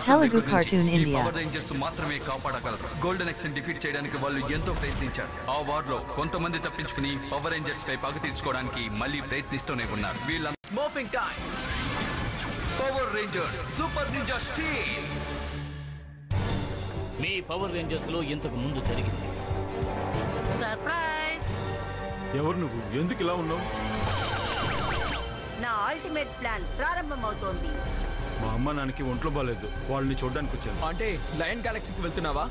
Telugu Cartoon India. Power Rangers మాత్రమే కాపాడగలరు. Golden X ని defeat చేయడానికి వాళ్ళు ఎంతో ప్రయత్నించారు. ఆ వార్ లో కొంతమంది తప్పించుకుని పవర్ రేంజర్స్ పై పగ తీర్చుకోవడానికి మళ్ళీ ప్రయత్నిస్తూనే ఉన్నారు. వీళ్ళ స్మోఫింగ్ time. Power rangers super ninja steel. మీ పవర్ రేంజర్స్ లో ఇంతకు ముందు జరిగింది. సర్ప్రైజ్. ఎవరు నువ్వు? ఎందుకు ఇలా ఉన్నావు? నా అల్టిమేట్ ప్లాన్ ప్రారంభమవుతోంది. మా అమ్మ నాన్నకి ఒంట్లో బాలేదు, వాళ్ళని చూడడానికి వచ్చాను. అంటే లయన్ గెలాక్సీకి వెళ్తున్నావా?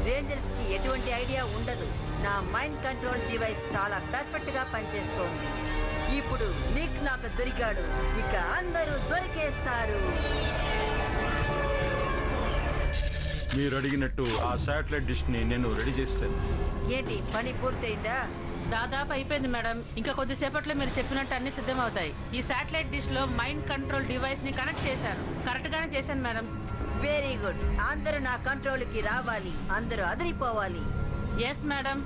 రేంజర్స్ కి ఎటువంటి ఐడియా ఉండదు. నా మైండ్ కంట్రోల్ డివైస్ చాలా పర్ఫెక్ట్ గా పనిచేస్తోంది. ఇప్పుడు నిక్ నాకు దొరికాడు, ఇక అందరూ దొరికేస్తారు. మీరు అడిగినట్టు ఆ శాటిలైట్ డిష్ ని నేను రెడీ చేశాను. ఏంటి పని పూర్తయిందా? దాదాపు అయిపోయింది మేడం. ఇంకా కొద్దిసేపట్లో మీరు చెప్పినట్టు అన్ని సిద్ధం అవుతాయి. ఈ శాటిలైట్ డిష్ లో మైండ్ కంట్రోల్ డివైస్ ని కనెక్ట్ చేశారు. కరెక్ట్ గానే చేశాను మేడం. Very good. అందరూ నా కంట్రోల్ కి రావాలి, అందరూ అదిరిపోవాలి. Yes madam.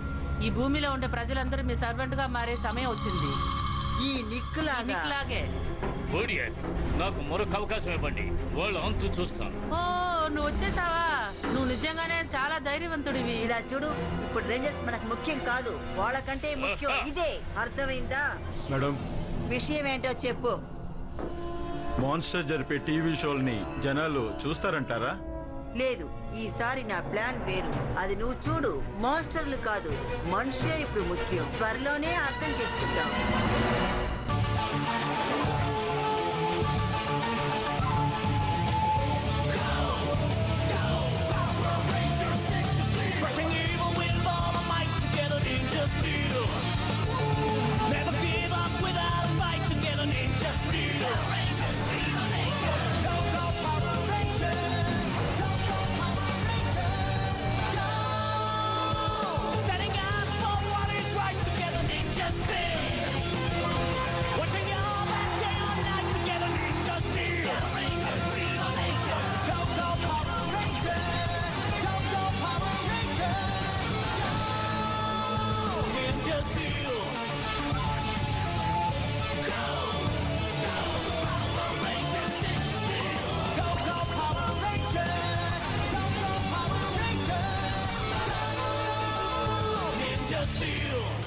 ఈ భూమిలో ఉండే ప్రజలందరూ మీ సర్వెంట్ గా మారే సమయం వచ్చింది. ఈ నిక్ లాగే. నాకు మరొక అవకాశం ఇవ్వండి, వాళ్ళు అంతు చూస్తాను. ఓ, నువ్వు వచ్చేసావా? నువ్వు నిజంగానే చాలా ధైర్యవంతుడివి. ఇలా చూడు, ఇప్పుడు రేంజర్స్ మనకు ముఖ్యం కాదు, వాళ్ళకంటే ముఖ్యం ఇదే. అర్థమైందా? మేడం, విషయం ఏంటో చెప్పు. మాన్స్టర్ జరిపే టీవీ షోల్ని జనాలు చూస్తారంటారా? లేదు, ఈసారి నా ప్లాన్ వేరు. అది నువ్వు చూడు. మాన్స్టర్లు కాదు, మనుషులే ఇప్పుడు ముఖ్యం. త్వరలోనే అర్థం చేసుకుంటాం.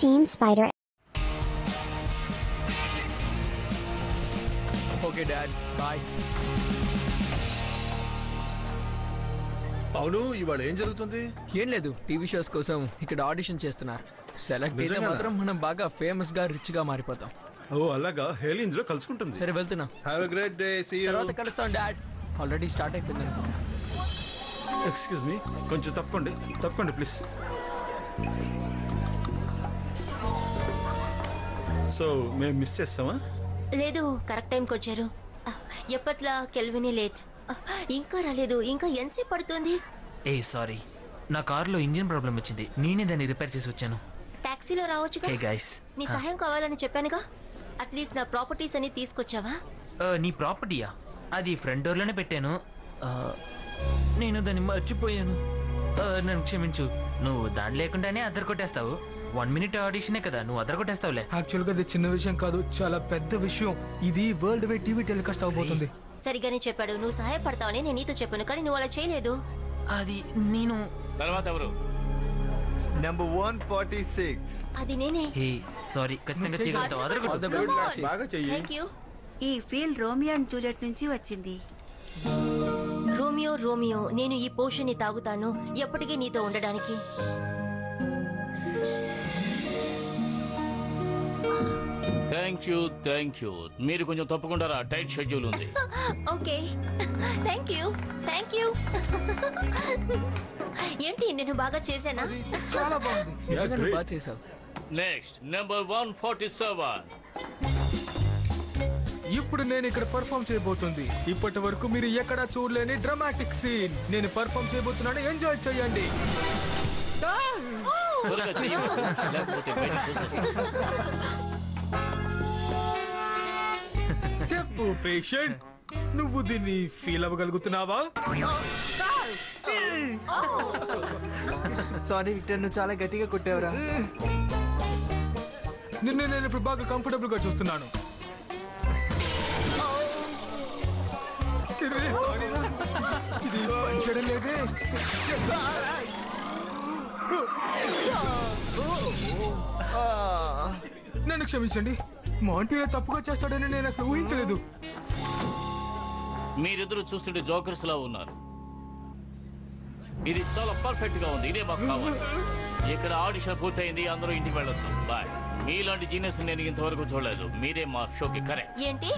Team Spider. Okay dad, bye. అవును, ఇవాళ ఏం జరుగుతుంది? ఏం లేదు, టీవీ షోస్ కోసం ఇక్కడ ఆడిషన్ చేస్తున్నారు. సెలెక్ట్ అయితే నిజంగానా? మాత్రం మనం బాగా ఫేమస్ గా రిచ్ గా మారిపోతాం. ఓ అలాగా, హేలి ఇందులో కలుసుకుంటుంది. సరే వెళ్తున్నా. Have a great day, see you. తర్వాత కలుస్తాం డాడ్. ఆల్రెడీ స్టార్ట్ అయిపోయింది అనుకుంటా. ఎక్స్క్యూజ్ మీ, కొంచెం తప్పకండి ప్లీజ్. సో మేము మిస్ చేస్తామా? లేదు, కరెక్ట్ టైంకి వచ్చారు. ఎప్పట్లా కెల్విని లేట్. ఇంకా రాలేదు. ఇంకా ఎంతసేపు పడుతుంది? ఏ సారీ, నా కార్లో ఇంజిన్ ప్రాబ్లం వచ్చింది, నేనే దాన్ని రిపేర్ చేసి వచ్చాను. టాక్సీలో రావచ్చుగా. హే గైస్, నీ సహాయం కావాలని చెప్పానుగా. అట్లీస్ట్ నా ప్రాపర్టీస్ అని తీసుకొచ్చావా? నీ ప్రాపర్టీయా? అది ఫ్రంట్ డోర్లోనే పెట్టాను. నేను దాన్ని మర్చిపోయాను. నన్ను క్షమించు. నువ్వు దాని లేకుండానే అద్దరు కొట్టేస్తావు. 1 minute ఆడిషనే కదా, నువ్వు అద్దరు కొట్టేస్తావులే. యాక్చువల్గా ఇది చిన్న విషయం కాదు, చాలా పెద్ద విషయం. ఇది వరల్డ్ వైడ్ టీవీ టెలికాస్ట్ అవబోతుంది. సరిగానే చెప్పాడు. నువ్వు సహాయపడతావని నేను నీతో చెప్పాను, కానీ నువ్వు అలా చేయలేదు. అది నేను. తర్వాత ఎవరు? నంబర్ 146. అది నేనే. హే సారీ, ఖచ్చితంగా చేయగలుగుతావు. అద్దరు కొట్టు. బాగా చెయ్యి. Thank you. ఈ ఫీల్ రోమియో అండ్ జూలియట్ నుంచి వచ్చింది. రోమియో, నేను ఈ పోషన్ ని తాగుతాను ఎప్పటికీ నీతో ఉండడానికి. Thank you. మీరు కొంచెం తప్పకుండా, టైట్ షెడ్యూల్ ఉంది. Okay, thank you. ఏంటి, నేను బాగా చేశానా? చాలా బాగుంది, నిజంగా నువ్వు బాగా చేసావు. Next number 147. ఇప్పుడు నేను ఇక్కడ పర్ఫామ్ చేయబోతుంది. ఇప్పటి వరకు మీరు ఎక్కడా చూడలేని డ్రామాటిక్ సీన్ నేను పర్ఫామ్ చేయబోతున్నాను. ఎంజాయ్ చేయండి. త్వరగా చెయ్యి, లేకపోతే బయట చూసేస్తాను. చెప్పు పేషెంట్, నువ్వు దీన్ని ఫీల్ అవ్వగలుగుతున్నావా? సారీ విక్టర్, నువ్వు చాలా గట్టిగా కొట్టావురా. నేను ఇప్పుడు బాగా కంఫర్టబుల్ గా చూస్తున్నాను. ఇది నన్ను క్షమించండి, మాంటీలో తప్పుగా చేస్తాడని నేను అసలు ఊహించలేదు. మీరిద్దరు చూస్తుంటే జోకర్స్ లా ఉన్నారు. ఇది చాలా పర్ఫెక్ట్ గా ఉంది. ఇదే మాకు కావాలి. ఇక్కడ ఆడిషన్ పూర్తయింది. అందరూ ఇంటికి వెళ్ళొచ్చు. బాయ్. మీలాంటి జీనియస్ నేను ఇంతవరకు చూడలేదు. మీరే మా షోకి కరెక్ట్. ఏంటి?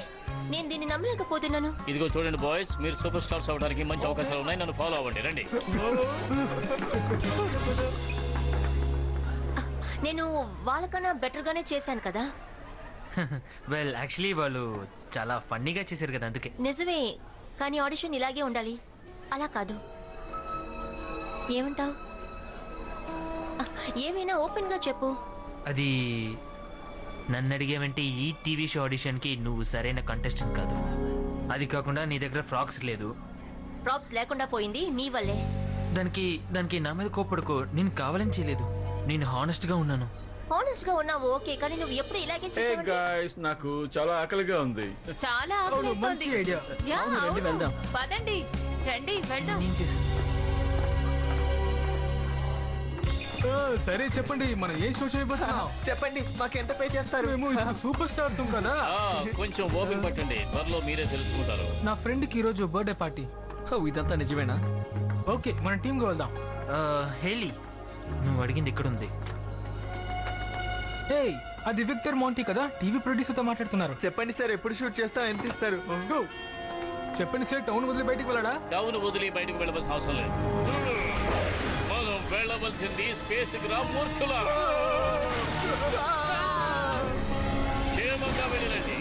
నేను దీన్ని నమ్మలేకపోతున్నాను. ఇదిగో చూడండి బాయ్స్, మీరు సూపర్ స్టార్స్ అవడానికి మంచి అవకాశాలు ఉన్నాయి. నన్ను ఫాలో అవ్వండి. రండి. నేను వాళ్ళకన్నా బెటర్ గానే చేశాను కదా. వెల్ యాక్చువల్లీ వాళ్ళు చాలా ఫన్నీగా చేశారు కదా, అందుకే. నిజమే, కానీ ఆడిషన్ ఇలాగే ఉండాలి, అలా కాదు. ఏమంటావు? ఏమైనా ఓపెన్ గా చెప్పు. అది నన్ను అడిగేమంటే ఈ టీవీ షో ఆడిషన్కి నువ్వు సరైన కంటెస్టెంట్ కాదు. అది కాకుండా నీ దగ్గర ఫ్రాక్స్ లేదు. ప్రాప్స్ లేకుండా పోయింది నీ వల్లే. దానికి నా మీద కోపడుకో. నేను కావాలని చేయలేదు. నేను హానెస్ట్ గా ఉన్నాను. హానెస్ట్ గా ఉన్నావు ఓకే, కానీ నువ్వు ఎప్పుడు ఇలాగే చేసావు. గాయ్స్, నాకు చాలా ఆకలిగా ఉంది. చాలా మంచి ఐడియా. యా, రండి అవును. వెళ్దాం. పదండి, రండి వెళ్దాం. నేను చేశాను. సరే చెప్పండి, మనం ఏ షో చేయబోతున్నాం? చెప్పండి, మాకు ఎంత పే చేస్తారు? మేము ఇప్పుడు సూపర్ స్టార్స్ కదా. కొంచెం ఓపిక పట్టండి, త్వరలో మీరే తెలుసుకుంటారు. నా ఫ్రెండ్ కి ఈరోజు బర్త్డే పార్టీ. ఇదంతా నిజమేనా? ఓకే, మన టీమ్ కి వెళ్దాం. హేలీ, నువ్వు అడిగింది ఎక్కడుంది? ఏయ్, అది విక్టర్ మౌంటీ కదా, టీవీ ప్రొడ్యూసర్ తో మాట్లాడుతున్నారు. చెప్పండి సార్, ఎప్పుడు షూట్ చేస్తాం, ఎంత ఇస్తారు? చెప్పండి సార్, టౌన్ వదిలి బయటికి వెళ్ళాడా? టౌన్ వదిలి బయటకు వెళ్ళవలసిన అవసరం లేదు. మనం వెళ్ళవలసింది స్పేస్ కి రా మూర్ఖులారా. క్షేమంగా వెళ్ళండి.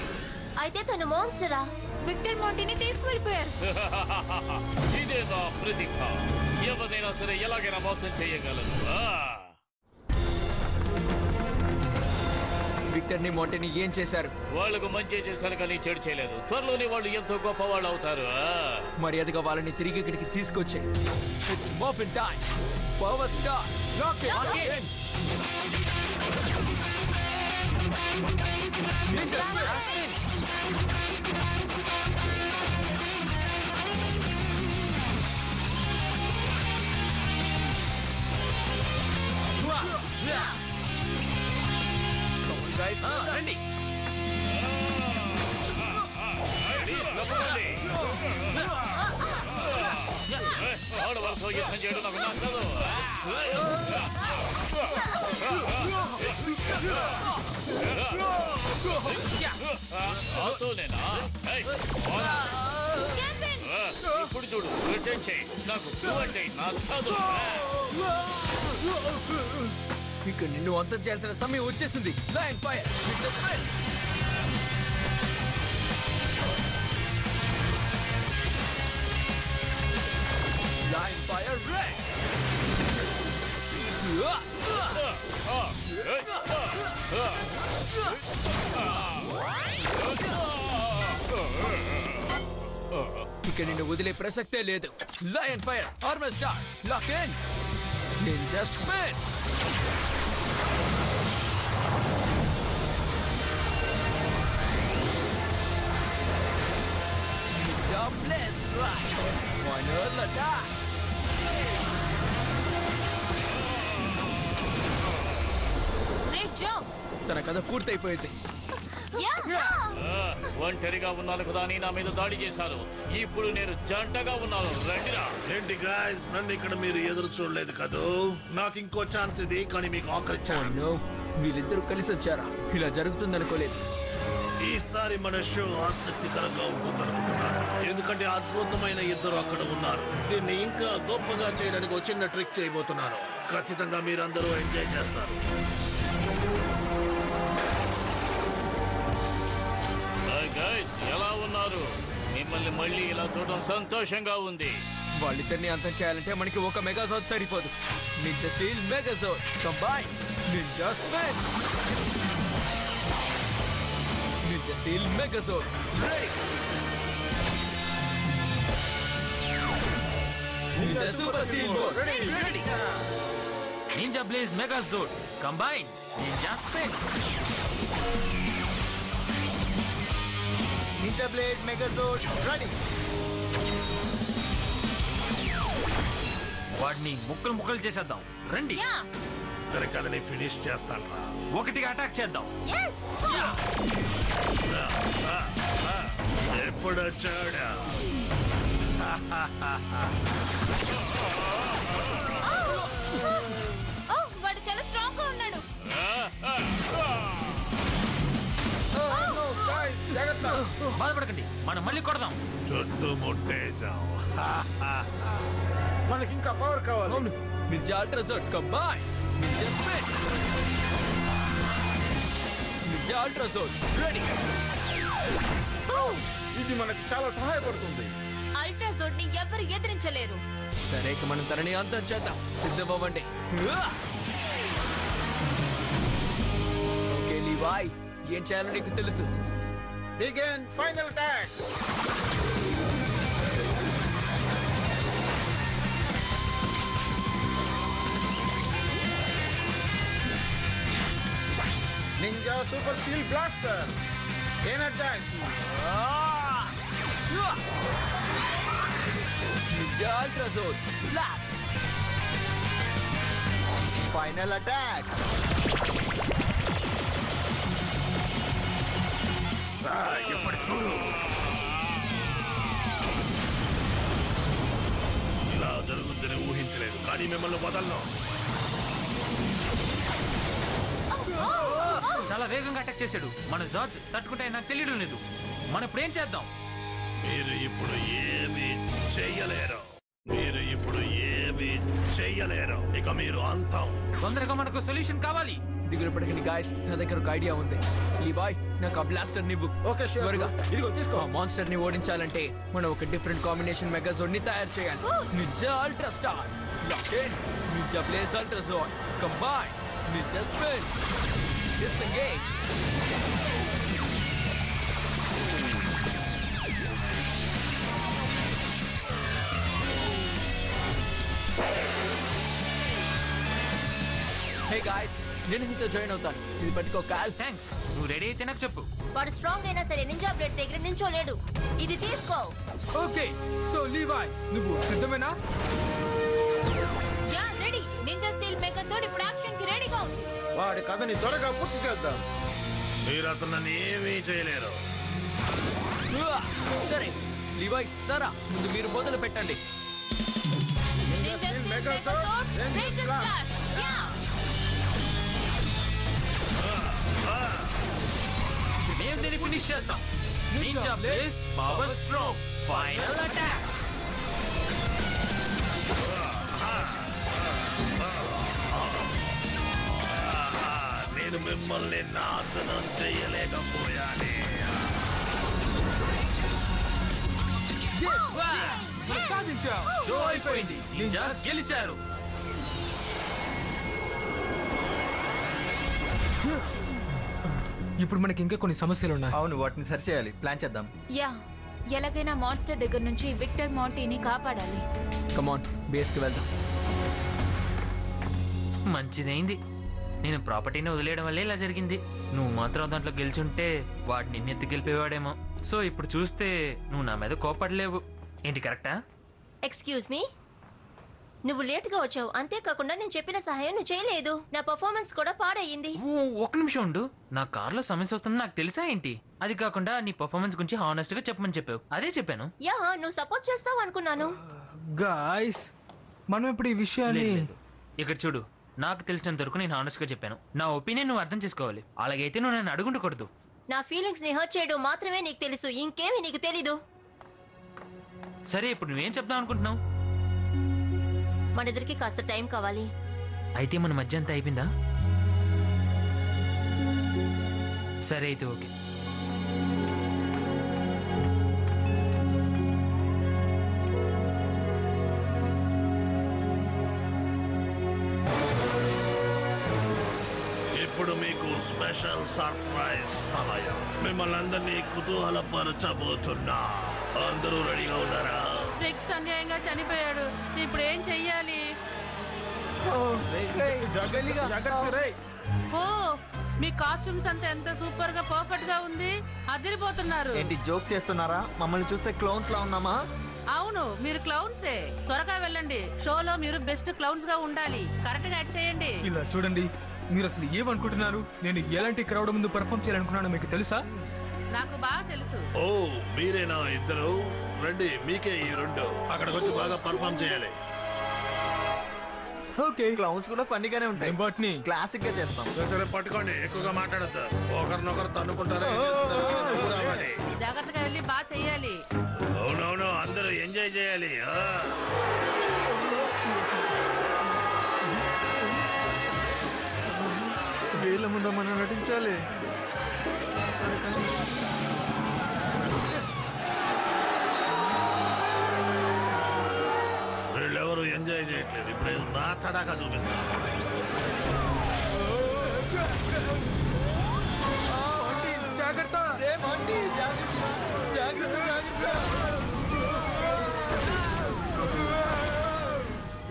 అయితే తను మాన్స్టరా? విక్టర్ మౌంటీని తీసుకువెళ్ళిపోయారు. ఇదే నా ప్రతిభ. ఎవరైనా సరే ఎలాగైనా మోసం చేయగలరు. విక్టర్ ని మౌంటీని ఏం చేశారు? వాళ్లకు మంచి చేశారు కానీ చెడు చేయలేదు. త్వరలోనే వాళ్ళు ఎంతో గొప్ప వాళ్ళు అవుతారు. మర్యాదగా వాళ్ళని తిరిగి ఇక్కడికి తీసుకొచ్చే. It's morphin time. Power star lock in. రండి. ఆడవాళ్ళతో యుద్ధం చేయడం నాకు నచ్చదు. ఇప్పుడు చూడు, రిటర్న్ చేయి. నాకు అంటే నచ్చదు. ఇక నిన్ను అంతం చేయాల్సిన సమయం వచ్చేసింది. Lion fire. Lion fire red. ఇక నిన్ను వదిలే ప్రసక్తే లేదు. Lion fire armour star lock in. Ninja spin. Ninja blaze right. Final attack. Great job. తన కథ పూర్తయిపోయింది. ఒంటరిగా ఉన్నాను కదా అని నా మీద దాడి చేశారు. ఇప్పుడు నేను జంటగా ఉన్నాను. రండిరా. ఏంటి గాయ్స్, నన్ను ఇక్కడ మీరు ఎదురు చూడలేదు కదూ. నాకు ఇంకో ఛాన్స్ ఇది, కానీ మీకు ఆఖరి ఛాన్స్. వీళ్ళిద్దరూ కలిసి వచ్చారా? ఇలా జరుగుతుందనుకోలేదు. ఈసారి మన షో ఆసక్తికరంగా ఉంటుందనుకుంటున్నాను, ఎందుకంటే అద్భుతమైన ఇద్దరు అక్కడ ఉన్నారు. దీన్ని ఇంకా గొప్పగా చేయడానికి ఒక చిన్న ట్రిక్ చేయబోతున్నాను. ఖచ్చితంగా మీరందరూ ఎంజాయ్ చేస్తారు. ఎలా ఉన్నారు? మిమ్మల్ని మళ్ళీ ఇలా చూడడం సంతోషంగా ఉంది. వాళ్ళిద్దరిని అంతం చేయాలంటే మనకి ఒక మెగాజోడ్ సరిపోదు. Ninja steel megazord combine. Ninja spin. Ninja steel megazord ready. Ninja super steel board ready. Ninja blaze megazord combine. Ninja spin. Ninja blade megazord ready. వాడిని ముక్కలు ముక్కలు చేసేద్దాం రండి. కథని ఫినిష్ చేస్తాను రా. ఒకటిగా అటాక్ చేద్దాం. ఎప్పుడొచ్చాడా? వాడు చాలా స్ట్రాంగ్ గా ఉన్నాడు. బాధపడకండి, మనం మళ్ళీ కొడదాం. చుట్టూ ముట్టేశాం. మనకి ఇంకా పవర్ కావాలి. అవును, ninja ultrazord combine. Ninja spin. Ninja ultrazord ready. ఇది మనకి చాలా సహాయపడుతుంది. అల్ట్రాజోడ్ ని ఎవరు ఎదిరించలేరు. సరే, ఇక మనం తనని అంతం చేద్దాం. సిద్ధమవ్వండి. ఓకే లీవాయ్, ఏం చేయాలో నీకు తెలుసు. Begin final attack. Ninja super steel blaster. Energize. Ninja ultrazord blast. Final attack. ఇప్పుడు చూడు. ఇలా జరుగుతుందని ఊహించలేదు, కానీ మిమ్మల్ని వదలను. చాలా వేగంగా అటాక్ చేశాడు. మన జార్జ్ తట్టుకుంటే నాకు తెలియడం లేదు. మనం ఇప్పుడు ఏం చేద్దాం? మీరు ఇప్పుడు ఏమీ చెయ్యలేరు. ఇక మీరు అంతం. తొందరగా మనకు సొల్యూషన్ కావాలి. దిగులు పడకండి గాయస్, నా దగ్గర ఒక ఐడియా ఉంది. లీవాయ్, నాకు ఆ బ్లాస్టర్ నివ్వు. Okay sure. త్వరగా ఇదిగో తీసుకో. ఆ మాన్స్టర్ ని ఓడించాలంటే మనం ఒక డిఫరెంట్ కాంబినేషన్ మెగాజోడ్ ని తయారు చేయాలి. Ninja ultra star, lock in. Ninja blaze ultrazord combine. Ninja spin. Disengage. Hey guys, నేను మీతో జాయిన్ అవుతాను. ఇది పట్టుకో కాల్. థ్యాంక్స్. నువ్వు రెడీ అయితే నాకు చెప్పు. వాడు స్ట్రాంగ్ అయినా సరే నింజా బ్లేడ్ దగ్గర నించోలేడు. ఇది తీసుకో. ఓకే, సో లీవాయ్, నువ్వు సిద్ధమేనా? Yeah, ready. Ninja steel megazord ఇప్పుడు యాక్షన్ కి రెడీగా ఉంది. వాడి కథని త్వరగా పూర్తి చేద్దాం. మీరు అసలు నన్ను ఏమీ చేయలేరు. సరే లీవాయ్, సారా, ముందు మీరు మొదలు పెట్టండి. Ninja steel megazord razor blast. Yeah, మేము దీన్ని ఫినిష్ చేస్తాం. Ninja blaze power stroke final attack. నేను మిమ్మల్ని నాశనం చేయలేకపోయానే. షో అయిపోయింది. నింజాస్ గెలిచారు. ఇప్పుడు మనకి ఇంకా కొన్ని సమస్యలు ఉన్నాయి. అవును, వాటిని సరి చేయాలి. ప్లాన్ చేద్దాం. యా, ఎలాగైనా మాన్స్టర్ దగ్గర నుంచి విక్టర్ మాంటీని కాపాడాలి. కమాన్, బేస్ కి వెళ్దాం. మంచిదైంది. నేను ప్రాపర్టీని వదిలేయడం వల్లే ఇలా జరిగింది. నువ్వు మాత్రం దాంట్లో గెలిచుంటే వాడు నిన్నెత్తి గెలిపేవాడేమో. సో ఇప్పుడు చూస్తే నువ్వు నా మీద కోపడలేవు. ఏంటి కరెక్టా? ఎక్స్క్యూజ్ మీ, నువ్వు లేట్ గా వచ్చావు. అంతేకాకుండా నేను చెప్పిన సహాయం నువ్వు చేయలేదు. నా పర్ఫార్మెన్స్ కూడా పాడయ్యింది. ఒక్క నిమిషం ఉండు. నా కార్లో సమస్య వస్తుంది నాకు తెలుసా ఏంటి? అది కాకుండా నీ పర్ఫార్మెన్స్ గురించి హానెస్ట్ గా చెప్పమని చెప్పావు. అదే చెప్పాను. యా, నువ్వు సపోర్ట్ చేస్తావు అనుకున్నాను. గాయ్స్, మనం ఇప్పుడు ఈ విషయాన్ని ఇక్కడ చూడు, నాకు తెలిసినంత వరకు నేను హానెస్ట్ గా చెప్పాను. నా ఒపీనియన్ నువ్వు అర్థం చేసుకోవాలి. అలాగైతే నువ్వు నన్ను అడుగుండకూడదు. నా ఫీలింగ్స్ ని హర్ట్ చేయడం మాత్రమే నీకు తెలుసు, ఇంకేమీ నీకు తెలీదు. సరే, ఇప్పుడు నువ్వేం చెప్దాం అనుకుంటున్నావు? మనిద్దరికి కాస్త టైం కావాలి. అయితే మన మధ్య అంతా అయిపోయిందా? సరే అయితే ఓకే. ఇప్పుడు మీకు స్పెషల్ సర్ప్రైజ్ సమయం. మిమ్మల్ని అందరినీ కుతూహలపరచబోతున్నా. అందరూ రెడీగా ఉన్నారా? ట్రిక్స్ అన్యాయంగా చనిపోయాడు. ఇప్పుడు ఏం చెయ్యాలి? ఓ, మీ కాస్ట్యూమ్స్ అంతా ఎంత సూపర్ గా పర్ఫెక్ట్ గా ఉంది. అదిరిపోతున్నారు. ఏంటి జోక్ చేస్తున్నారా? మమ్మల్ని చూస్తే క్లోన్స్ లా ఉన్నామా? అవును, మీరు క్లౌన్సే. త్వరగా వెళ్ళండి. చూడండి, షోలో మీరు బెస్ట్ క్లౌన్స్ గా ఉండాలి. కరెక్ట్ గా యాక్ట్ చేయండి. ఇలా చూడండి, మీరు అసలు ఏమనుకుంటున్నారు? నేను ఎలాంటి క్రౌడ్ ముందు పర్ఫామ్ చేయాలనుకున్నానో మీకు తెలుసా? నాకు బాగా తెలుసు. ఓ మీరేనా ఇద్దరు? రండి, మీకే ఈ 2 అక్కడికి వచ్చి బాగా పర్ఫామ్ చేయాలి. ఓకే, క్లౌన్స్ కూడా ఫన్నీగానే ఉంటాయి. బట్ని క్లాసిక్ గా చేస్తాం. సరే పట్టుకోండి, ఎక్కువగా మాట్లాడద్దు. ఒకరినొకరు తన్నుకుంటారా? జాగ్రత్తగా వెళ్ళి బాగా చెయ్యాలి. అవునవును, అందరూ ఎంజాయ్ చేయాలి. వీళ్ళ ముందు మనం నటించాలి. వీళ్ళెవరు ఎంజాయ్ చేయట్లేదు. ఇప్పుడు నా తడాకా చూపిస్తాను. జాగ్రత్త, జాగ్రత్త, జాగ్రత్త.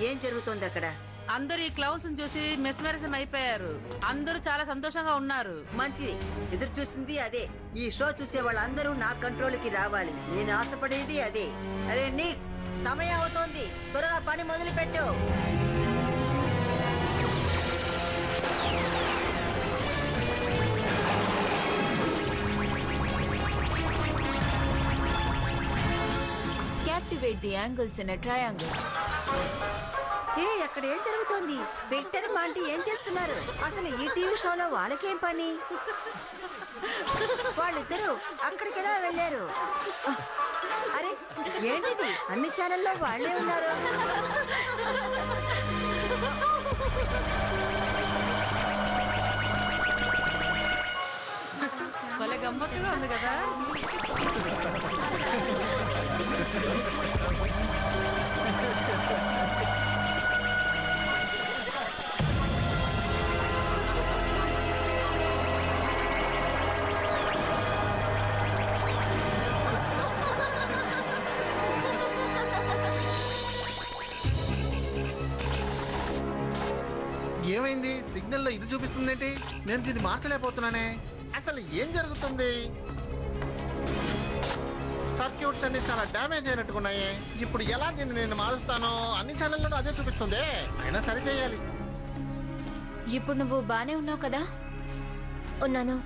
ఏం జరుగుతోంది అక్కడ? అందరూ ఈ క్లౌన్స్ చూసి మెస్మరిజం అయిపోయారు. అందరూ చాలా సంతోషంగా ఉన్నారు. మంచిది, ఎదురు చూసింది అదే. ఈ షో చూసే వాళ్ళందరూ నా కంట్రోల్కి రావాలి. నేను ఆశపడేది అదే. అరే నిక్, సమయం అవుతోంది, త్వరగా పని మొదలు పెట్టు. Captivate the angles in a triangle. అక్కడ ఏం జరుగుతోంది? విక్టర్ మాంటీ ఏం చేస్తున్నారు? అసలు ఈ టీవీ షోలో వాళ్ళకేం పని? వాళ్ళిద్దరూ అక్కడికి ఎలా వెళ్ళారు? అరే ఏంటిది, అన్ని ఛానల్లో వాళ్ళే ఉన్నారు. భలే గమ్మత్తుగా ఉంది కదా. ఏమైంది? సిగ్నల్ లో ఇది చూపిస్తుందేంటి? నేను దీన్ని మార్చలేకపోతున్నానే. అసలు ఏం జరుగుతుంది? సర్క్యూట్స్ అన్ని చాలా డ్యామేజ్ అయినట్టుకున్నాయి. ఇప్పుడు ఎలా దీన్ని నేను మారుస్తానో? అన్ని ఛానల్లోనూ అదే చూపిస్తుంది. అయినా సరి చేయాలి. ఇప్పుడు నువ్వు బానే ఉన్నావు కదా? ఉన్నాను.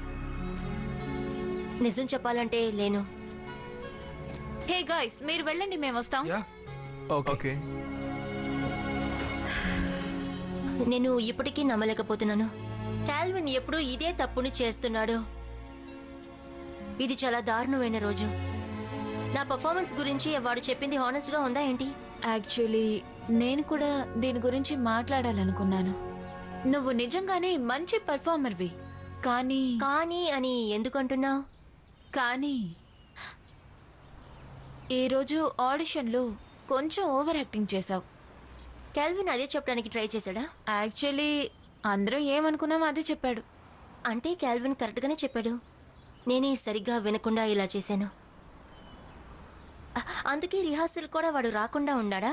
నిజం చెప్పాలంటే లేను. హే గాయ్స్, మీరు వెళ్ళండి, మేము వస్తాం. ఓకే. నేను ఇప్పటికీ నమ్మలేకపోతున్నాను. కాల్విన్ ఎప్పుడూ ఇదే తప్పుని చేస్తున్నాడు. ఇది చాలా దారుణమైన రోజు. నా పర్ఫార్మెన్స్ గురించి వాడు చెప్పింది హానెస్ట్ గా ఉందా ఏంటి? యాక్చువల్లీ నేను కూడా దీని గురించి మాట్లాడాలనుకున్నాను. నువ్వు నిజంగానే మంచి పర్ఫార్మర్వి, కానీ కానీ అని ఎందుకంటున్నావు? కానీ ఈరోజు ఆడిషన్లో కొంచెం ఓవర్ యాక్టింగ్ చేశావు. కాల్విన్ అదే చెప్పడానికి ట్రై చేశాడా? యాక్చువల్లీ అందరం ఏమనుకున్నామో అదే చెప్పాడు. అంటే కాల్విన్ కరెక్ట్గానే చెప్పాడు. నేనే సరిగ్గా వినకుండా ఇలా చేశాను. అందుకే రిహార్సల్ కూడా వాడు రాకుండా ఉన్నాడా?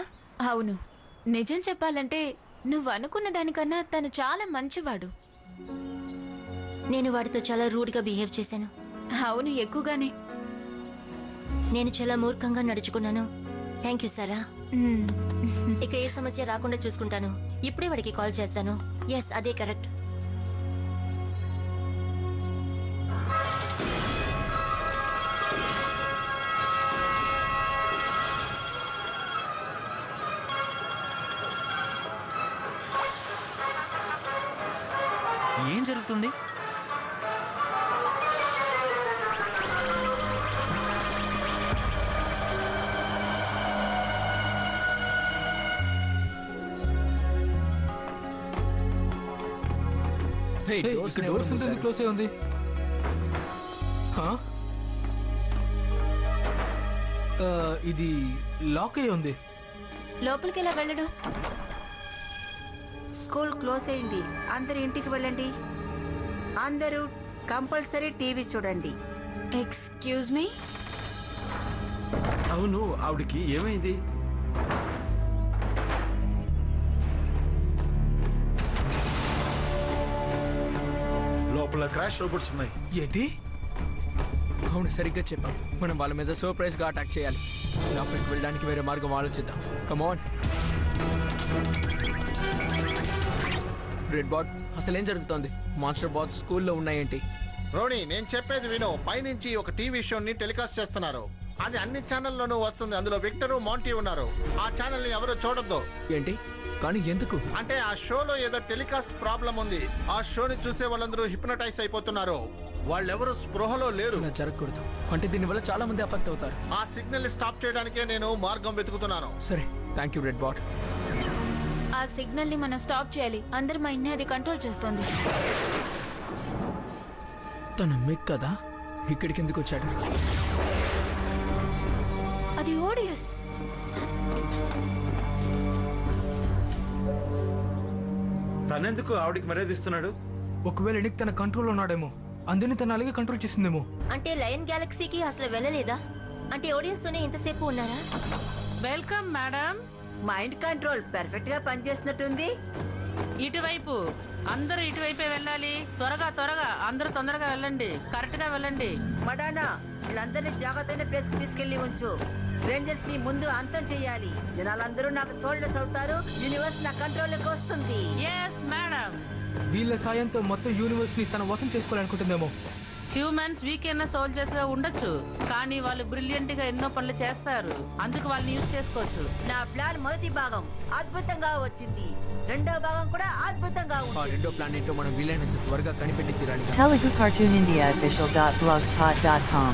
అవును, నిజం చెప్పాలంటే నువ్వు అనుకున్న దానికన్నా తను చాలా మంచివాడు. నేను వాడితో చాలా రూడ్గా బిహేవ్ చేశాను. అవును, ఎక్కువగానే. నేను చాలా మూర్ఖంగా నడుచుకున్నాను. థ్యాంక్ యూ సారా. ఇక ఏ సమస్య రాకుండా చూసుకుంటాను. ఇప్పుడే వాడికి కాల్ చేస్తాను. ఎస్, అదే కరెక్ట్. ఏం జరుగుతుంది? డోర్స్ ఎంత క్లోజ్ అయి ఉంది? ఇది లాక్ అయి ఉంది. లోపలికి ఎలా వెళ్ళడం? స్కూల్ క్లోజ్ అయింది. అందరు ఇంటికి వెళ్ళండి. అందరూ కంపల్సరీ టీవీ చూడండి. Excuse me. అవును, ఆవిడికి ఏమైంది? లోపల క్రాష్ రోబోట్స్ ఉన్నాయి. ఏంటి? అవును, సరిగ్గా చెప్పాం. మనం వాళ్ళ మీద సర్ప్రైజ్ గా అటాక్ చేయాలి. లోపలికి వెళ్ళడానికి వేరే మార్గం ఆలోచిద్దాం. Come on. రెడ్ బాట్ అసలు ఏం జరుగుతోంది? మాన్స్టర్ బాట్ స్కూల్లో ఉన్నాయేంటి? రోణి నేను చెప్పేది విను. పైనుంచి ఒక టీవీ షోని టెలికాస్ట్ చేస్తున్నారు. అది అన్ని ఛానల్లోనూ వస్తుంది. అందులో విక్టరు మాంటీ ఉన్నారు. ఆ ఛానల్ ని ఎవరు చూడొద్దు. ఏంటి? కానీ ఎందుకు? అంటే ఆ షోలో ఏదో టెలికాస్ట్ ప్రాబ్లం ఉంది. ఆ షోని చూసే వాళ్ళందరూ హిప్నటైజ్ అయిపోతున్నారు. వాళ్ళెవరూ స్పృహలో లేరు. ఇలా జరగకూడదు. అంటే దీనివల్ల చాలా మంది అఫెక్ట్ అవుతారు. ఆ సిగ్నల్ ని స్టాప్ చేయడానికే నేను మార్గం వెతుకుతున్నాను. సరే, థ్యాంక్ యూ రెడ్ బాట్. ఆ సిగ్నల్ ని మనం స్టాప్ చేయాలి. అందరి మైండ్ ని అది కంట్రోల్ చేస్తోంది. తన మిక్ కదా, ఇక్కడికి ఎందుకు వచ్చాడు? అది ఓడియస్. తనెందుకు ఆవిడికి మర్యాద ఇస్తున్నాడు? ఒకవేళ నిక్ తన కంట్రోల్ ఉన్నాడేమో, అందుని తన అలాగే కంట్రోల్ చేసిందేమో. అంటే లయన్ గ్యాలక్సీకి అసలు వెళ్ళలేదా? అంటే ఆడియన్స్ తోనే ఇంతసేపు ఉన్నారా? Welcome madam. Mind control perfect గా పనిచేస్తున్నట్టుంది. ఇటువైపు అందరూ ఇటువైపే వెళ్ళాలి. త్వరగా త్వరగా అందరూ తొందరగా వెళ్ళండి. కరెక్ట్ గా వెళ్ళండి. మడానా, వీళ్ళందరినీ జాగ్రత్తైన ప్లేస్ కి తీసుకెళ్లి ఉంచు. రేంజర్స్ ని ముందు అంతం చెయ్యాలి. జనాలందరూ నాకు సోల్డర్స్ అవుతారు. యూనివర్స్ నా కంట్రోల్లోకి వస్తుంది. Yes madam. వీళ్ళ సాయంతో మొత్తం యూనివర్స్ ని తన వశం చేసుకోవాలనుకుంటుందేమో. హ్యూమన్స్ వీక్ అయిన సోల్జర్స్ గా ఉండొచ్చు, కానీ వాళ్ళు బ్రిలియంట్ గా ఎన్నో పనులు చేస్తారు. అందుకు వాళ్ళని యూజ్ చేసుకోవచ్చు. నా ప్లాన్ మొదటి భాగం అద్భుతంగా వచ్చింది. రెండో భాగం కూడా అద్భుతంగా ఆ ఉంది. రెండో ప్లాన్ ఏంటో మనం వీలైనంత త్వరగా కనిపెట్టి తీరాలి. Telugu Cartoon India official.blogspot.com